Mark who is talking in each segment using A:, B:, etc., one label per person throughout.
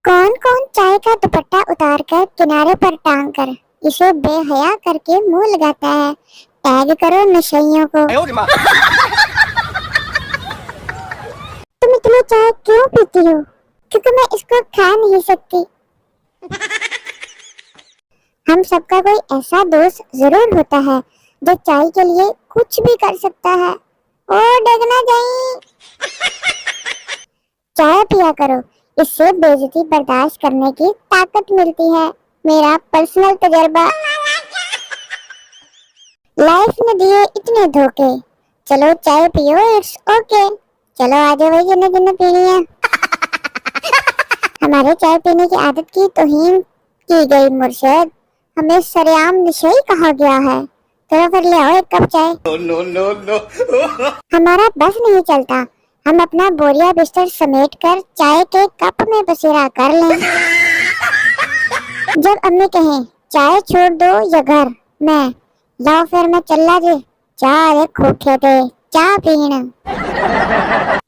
A: कौन कौन चाय का दुपट्टा उतार कर किनारे पर टांग कर इसे बेहया करके मुंह लगाता है। टैग करो नशइयों को। तुम इतनी चाय क्यों पीती हो? क्योंकि मैं इसको खा नहीं सकती। हम सबका कोई ऐसा दोस्त जरूर होता है जो चाय के लिए कुछ भी कर सकता है। ओ डगना जाई, चाय पिया करो, इससे बेइज्जती बर्दाश्त करने की ताकत मिलती है। मेरा पर्सनल तजर्बा। लाइफ ने दिए इतने धोखे, चलो चाय पियो, इट्स ओके। चलो आ जाओ भाई, जिन्हें जिन्हें पीनी है। हमारे चाय पीने की आदत की तौहीन की गई मुर्शद, हमें सरेआम नशई कहा गया है। तो फिर ले आओ एक कप चाय। नो। हमारा बस नहीं चलता, हम अपना बोरिया बिस्तर समेट कर चाय के कप में बसेरा कर लें। जब अम्मी कहें चाय छोड़ दो या घर, मैं लाओ फिर मैं चला जे चाय खोखे थे चाय पीण।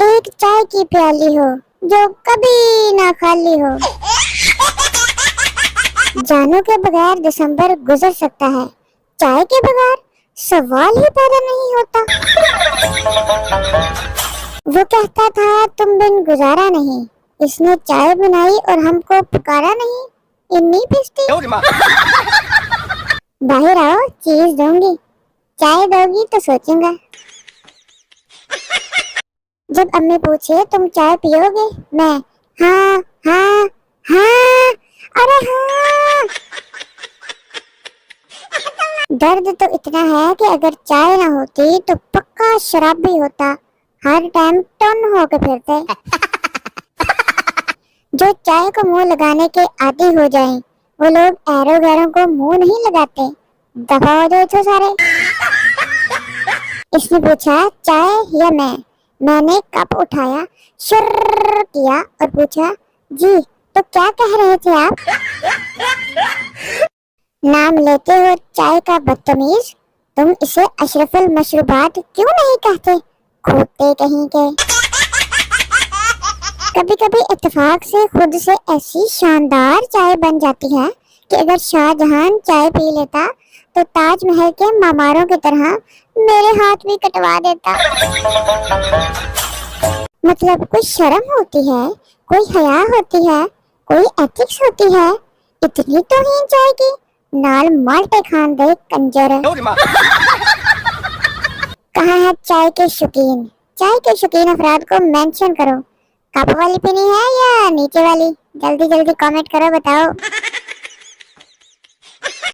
A: एक चाय की प्याली हो जो कभी ना खाली हो। जानों के बगैर दिसंबर गुजर सकता है, चाय के बगैर सवाल ही पैदा नहीं होता। वो कहता था तुम बिन गुजारा नहीं, इसने चाय बनाई और हमको पुकारा नहीं। इन्नी पिस्टी। बाहर आओ, चीज दूंगी, चाय दोगी तो सोचूंगा। जब अम्मी पूछे तुम चाय पियोगे, मैं हाँ हाँ हाँ, अरे हाँ। दर्द तो इतना है कि अगर चाय ना होती तो पक्का शराबी होता, हर टाइम टन होके फिरते। जो चाय को मुंह लगाने के आदी हो जाएं, वो लोग एरो गैरों को मुंह नहीं लगाते। दफा हो जाए तो सारे। इसने पूछा चाय या मैंने कप उठाया, शुर्र किया और पूछा जी तो क्या कह रहे थे आप? नाम लेते हो चाय का बदतमीज, तुम इसे अशरफुल मशरूबात क्यों नहीं कहते? खोते कहीं के। कभी कभी इत्तेफाक से खुद से ऐसी शानदार चाय बन जाती है कि अगर शाहजहां चाय पी लेता तो ताजमहल के मामारों की तरह मेरे हाथ भी कटवा देता। मतलब कोई शर्म होती है, कोई हया होती है, कोई एथिक्स होती है। इतनी तौहीन चाय की, नाल माल्टे खान दे कंजर। कहाँ है चाय के शौकीन? चाय के शौकीन अफराद को मेंशन करो। कप वाली पीनी है या नीचे वाली? जल्दी जल्दी कमेंट करो, बताओ।